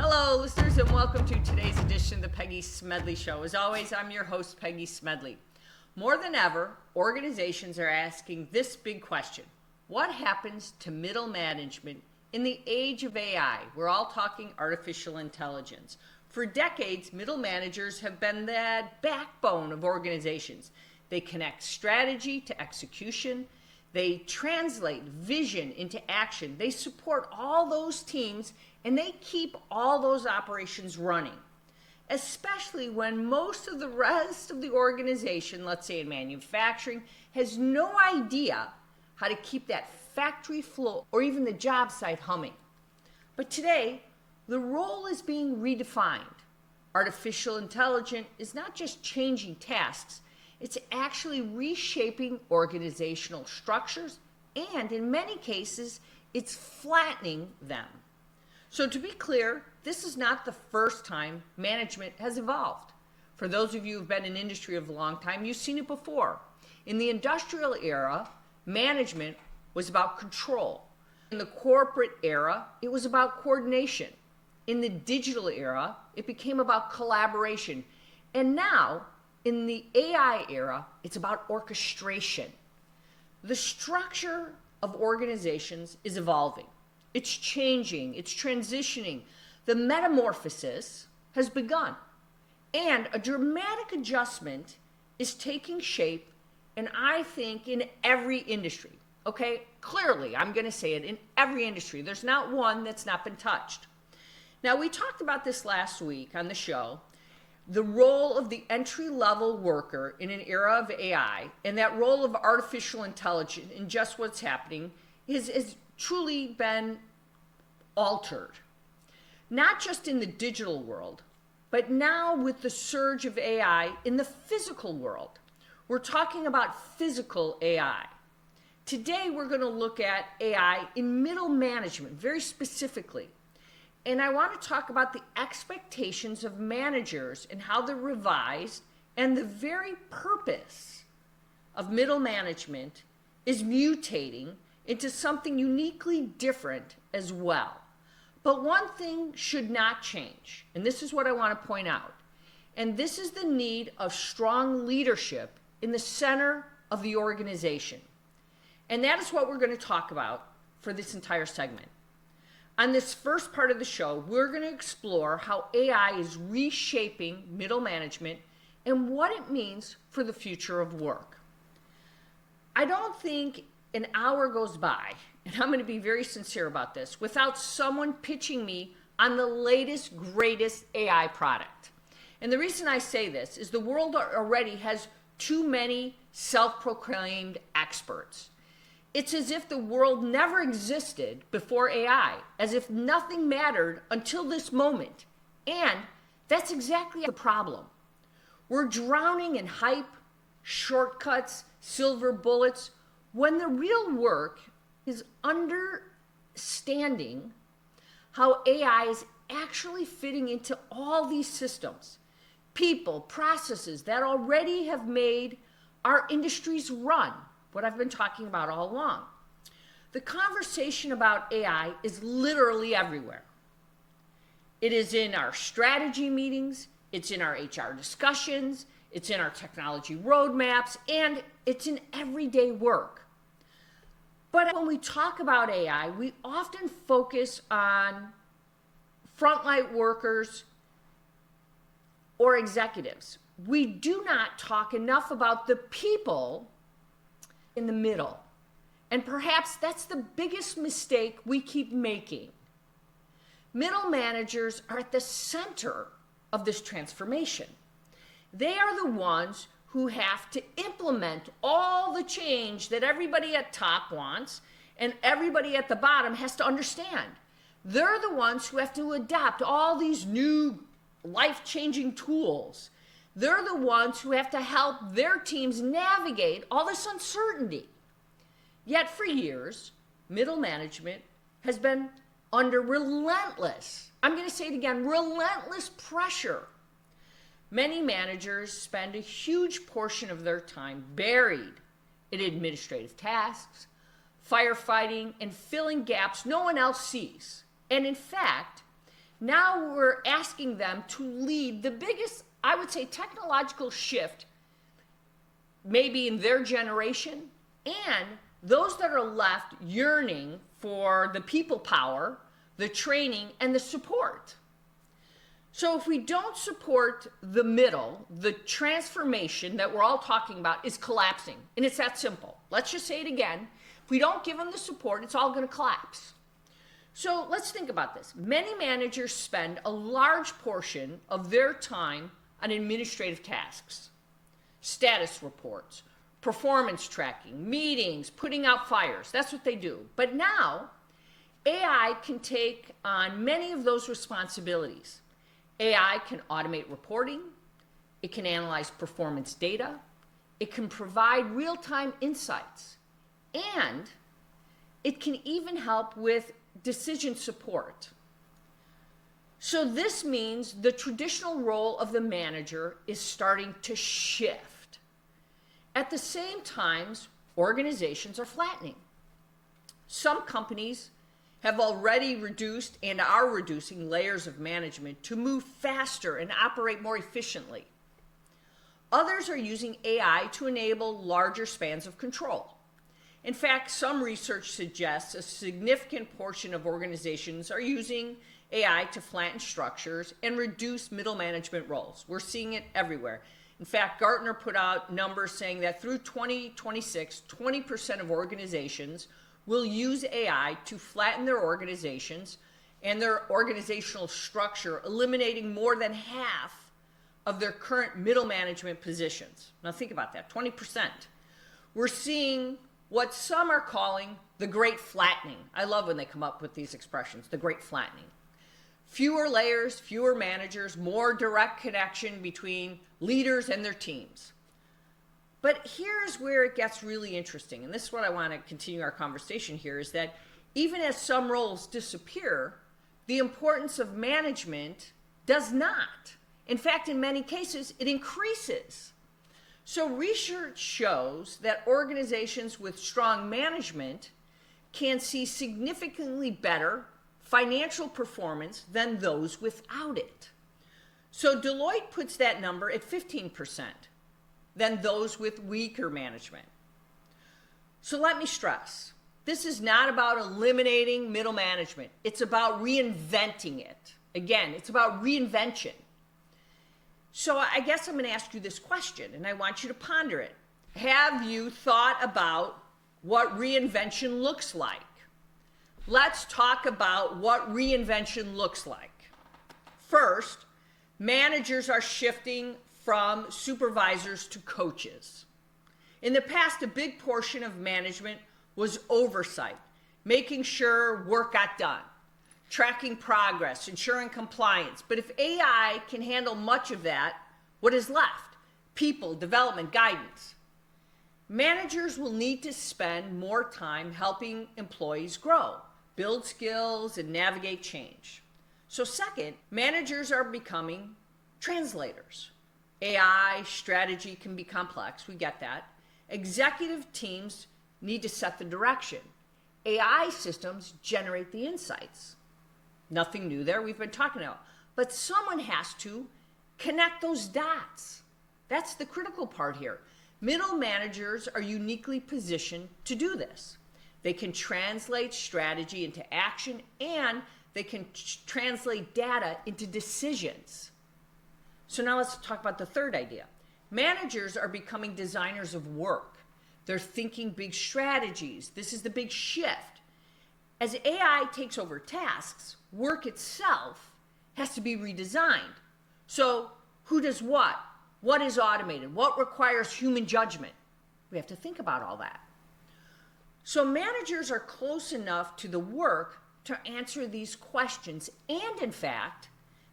Hello, listeners, and welcome to today's edition of the Peggy Smedley Show. As always, I'm your host, Peggy Smedley. More than ever, organizations are asking this big question. What happens to middle management in the age of AI? We're all talking artificial intelligence. For decades, middle managers have been that backbone of organizations. They connect strategy to execution. They translate vision into action. They support all those teams, and they keep all those operations running, especially when most of the rest of the organization, let's say in manufacturing, has no idea how to keep that factory floor or even the job site humming. But today, the role is being redefined. Artificial intelligence is not just changing tasks, it's actually reshaping organizational structures, and in many cases, it's flattening them. So to be clear, this is not the first time management has evolved. For those of you who've been in industry of a long time, you've seen it before. In the industrial era, management was about control. In the corporate era, it was about coordination. In the digital era, it became about collaboration. And now, in the AI era, it's about orchestration. The structure of organizations is evolving. It's changing, it's transitioning. The metamorphosis has begun. And a dramatic adjustment is taking shape, and I think in every industry. Okay, clearly, I'm going to say it, in every industry. There's not one that's not been touched. Now, we talked about this last week on the show, the role of the entry-level worker in an era of AI, and that role of artificial intelligence and just what's happening has truly been altered. Not just in the digital world, but now with the surge of AI in the physical world. We're talking about physical AI. Today, we're going to look at AI in middle management, very specifically. And I want to talk about the expectations of managers and how they're revised, and the very purpose of middle management is mutating into something uniquely different as well. But one thing should not change, and this is what I want to point out, and this is the need of strong leadership in the center of the organization. And that is what we're going to talk about for this entire segment. On this first part of the show, we're going to explore how AI is reshaping middle management and what it means for the future of work. I don't think an hour goes by, and I'm going to be very sincere about this, without someone pitching me on the latest, greatest AI product. And the reason I say this is the world already has too many self-proclaimed experts. It's as if the world never existed before AI, as if nothing mattered until this moment. And that's exactly the problem. We're drowning in hype, shortcuts, silver bullets, when the real work is understanding how AI is actually fitting into all these systems, people, processes that already have made our industries run. What I've been talking about all along. The conversation about AI is literally everywhere. It is in our strategy meetings, it's in our HR discussions, it's in our technology roadmaps, and it's in everyday work. But when we talk about AI, we often focus on frontline workers or executives. We do not talk enough about the people in the middle. And perhaps that's the biggest mistake we keep making. Middle managers are at the center of this transformation. They are the ones who have to implement all the change that everybody at top wants and everybody at the bottom has to understand. They're the ones who have to adapt all these new life-changing tools. They're the ones who have to help their teams navigate all this uncertainty. Yet for years, middle management has been under relentless, I'm going to say it again, relentless pressure. Many managers spend a huge portion of their time buried in administrative tasks, firefighting, and filling gaps no one else sees. And in fact, Now we're asking them to lead the biggest, I would say, technological shift maybe in their generation, and those that are left yearning for the people power, the training, and the support. So if we don't support the middle, the transformation that we're all talking about is collapsing. And it's that simple. Let's just say it again. If we don't give them the support, it's all going to collapse. So let's think about this. Many managers spend a large portion of their time on administrative tasks, status reports, performance tracking, meetings, putting out fires. That's what they do. But now, AI can take on many of those responsibilities. AI can automate reporting, it can analyze performance data, it can provide real-time insights, and it can even help with decision support. So this means the traditional role of the manager is starting to shift. At the same time, organizations are flattening. Some companies have already reduced and are reducing layers of management to move faster and operate more efficiently. Others are using AI to enable larger spans of control. In fact, some research suggests a significant portion of organizations are using AI to flatten structures and reduce middle management roles. We're seeing it everywhere. In fact, Gartner put out numbers saying that through 2026, 20% of organizations will use AI to flatten their organizations and their organizational structure, eliminating more than half of their current middle management positions. Now think about that, 20%. We're seeing what some are calling the great flattening. I love when they come up with these expressions, the great flattening. Fewer layers, fewer managers, more direct connection between leaders and their teams. But here's where it gets really interesting, and this is what I want to continue our conversation here, is that even as some roles disappear, the importance of management does not. In fact, in many cases, it increases. So research shows that organizations with strong management can see significantly better financial performance than those without it. So Deloitte puts that number at 15% than those with weaker management. So let me stress, this is not about eliminating middle management. It's about reinventing it. Again, it's about reinvention. So I guess I'm going to ask you this question, and I want you to ponder it. Have you thought about what reinvention looks like? Let's talk about what reinvention looks like. First, managers are shifting from supervisors to coaches. In the past, a big portion of management was oversight, making sure work got done, tracking progress, ensuring compliance. But if AI can handle much of that, what is left? People, development, guidance. Managers will need to spend more time helping employees grow, build skills, and navigate change. So second, managers are becoming translators. AI strategy can be complex, we get that. Executive teams need to set the direction. AI systems generate the insights. Nothing new there, we've been talking about. But someone has to connect those dots. That's the critical part here. Middle managers are uniquely positioned to do this. They can translate strategy into action, and they can translate data into decisions. So now let's talk about the third idea. Managers are becoming designers of work. They're thinking big strategies. This is the big shift. As AI takes over tasks, work itself has to be redesigned. So who does what? What is automated? What requires human judgment? We have to think about all that. So managers are close enough to the work to answer these questions, and in fact,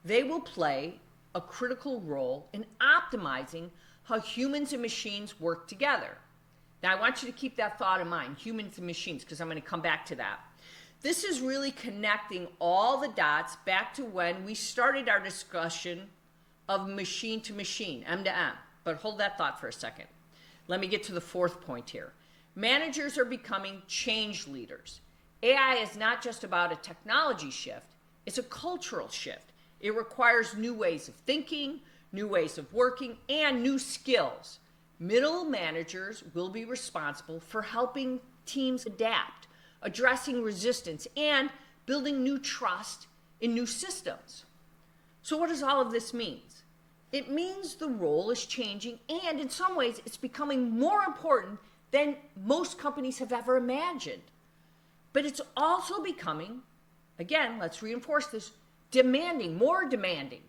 they will play a critical role in optimizing how humans and machines work together. Now, I want you to keep that thought in mind, humans and machines, because I'm going to come back to that. This is really connecting all the dots back to when we started our discussion of machine to machine, M to M. But hold that thought for a second. Let me get to the fourth point here. Managers are becoming change leaders. AI is not just about a technology shift, It's a cultural shift. It requires new ways of thinking, new ways of working, and new skills. Middle managers will be responsible for helping teams adapt, addressing resistance, and building new trust in new systems. So what does all of this mean? It means the role is changing, and in some ways it's becoming more important than most companies have ever imagined. But it's also becoming, again, let's reinforce this, demanding, more demanding.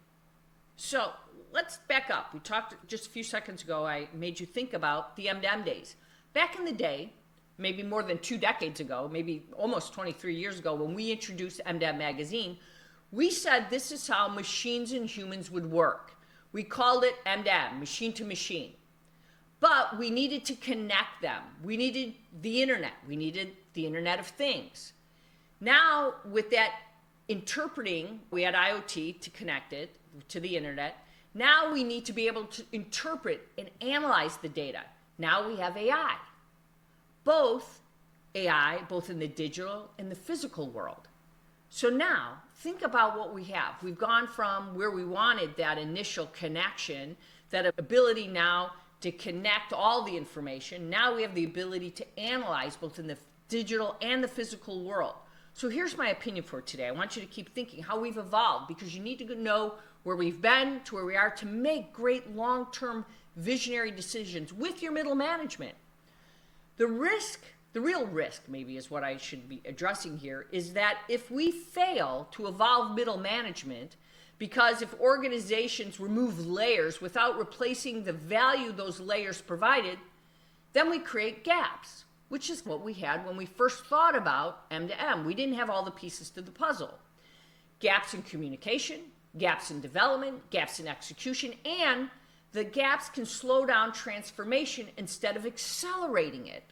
So let's back up. We talked just a few seconds ago, I made you think about the M&M days. Back in the day, maybe more than 2 decades ago, maybe almost 23 years ago, when we introduced M&M magazine, we said this is how machines and humans would work. We called it M&M, machine to machine. But we needed to connect them. We needed the internet. We needed the Internet of Things. Now, with that interpreting, we had IoT to connect it to the internet. Now we need to be able to interpret and analyze the data. Now we have AI. Both in the digital and the physical world. So now, think about what we have. We've gone from where we wanted that initial connection, that ability now to connect all the information. Now we have the ability to analyze both in the digital and the physical world. So here's my opinion for today. I want you to keep thinking how we've evolved, because you need to know where we've been to where we are to make great long-term visionary decisions with your middle management. The real risk maybe is what I should be addressing here, is that if we fail to evolve middle management, because if organizations remove layers without replacing the value those layers provided, then we create gaps, which is what we had when we first thought about M2M. We didn't have all the pieces to the puzzle. Gaps in communication, gaps in development, gaps in execution, and the gaps can slow down transformation instead of accelerating it.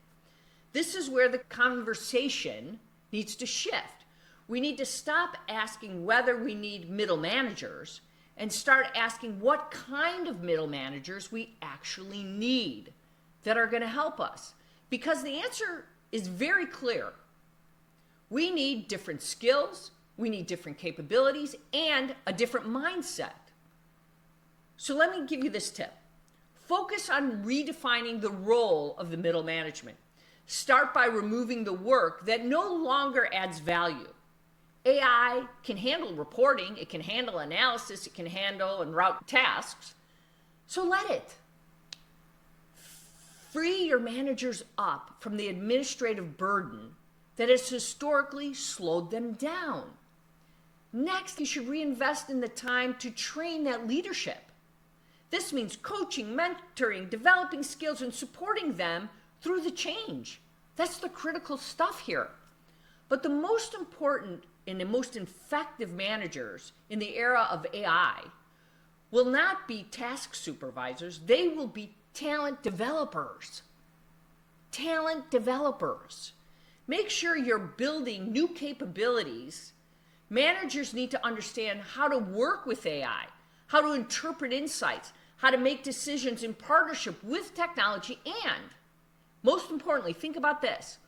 This is where the conversation needs to shift. We need to stop asking whether we need middle managers and start asking what kind of middle managers we actually need that are going to help us. Because the answer is very clear. We need different skills, we need different capabilities, and a different mindset. So let me give you this tip. Focus on redefining the role of the middle management. Start by removing the work that no longer adds value. AI can handle reporting, it can handle analysis, it can handle and route tasks. So let it. Free your managers up from the administrative burden that has historically slowed them down. Next, you should reinvest in the time to train that leadership. This means coaching, mentoring, developing skills, and supporting them through the change. That's the critical stuff here. But the most important and the most effective managers in the era of AI will not be task supervisors. They will be talent developers. Talent developers. Make sure you're building new capabilities. Managers need to understand how to work with AI, how to interpret insights, how to make decisions in partnership with technology, and most importantly, think about this.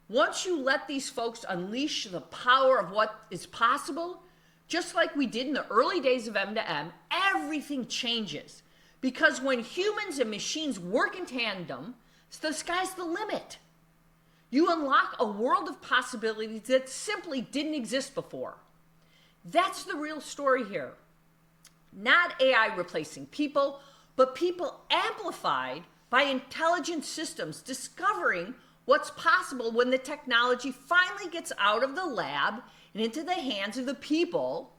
Once you let these folks unleash the power of what is possible, just like we did in the early days of M2M, everything changes. Because when humans and machines work in tandem, the sky's the limit. You unlock a world of possibilities that simply didn't exist before. That's the real story here. Not AI replacing people, but people amplified by intelligent systems discovering what's possible when the technology finally gets out of the lab and into the hands of the people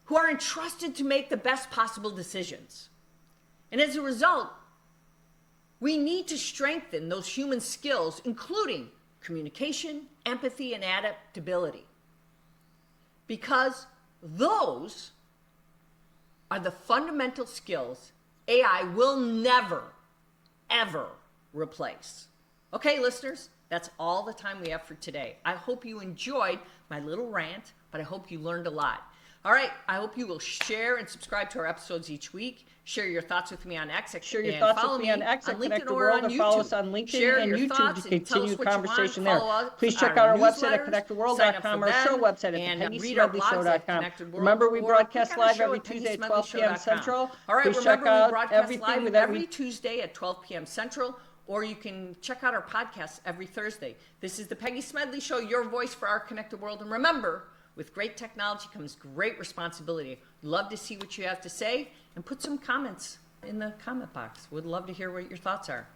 who are entrusted to make the best possible decisions. And as a result, we need to strengthen those human skills, including communication, empathy, and adaptability. Because those are the fundamental skills AI will never, ever replace. Okay, listeners, that's all the time we have for today. I hope you enjoyed my little rant, but I hope you learned a lot. All right. I hope you will share and subscribe to our episodes each week. Share your thoughts with me on X. Share your thoughts with me on X at Connect the World, and follow us on LinkedIn and YouTube to continue the conversation there. Please check out our website at connecttheworld.com, our show website at thepeggysmedleyshow.com. Remember, we broadcast live every Tuesday at 12 p.m. Central. All right, please check out everything every Tuesday at 12 p.m. Central, or you can check out our podcast every Thursday. This is the Peggy Smedley Show, your voice for our connected world. And remember, with great technology comes great responsibility. Love to see what you have to say, and put some comments in the comment box. Would love to hear what your thoughts are.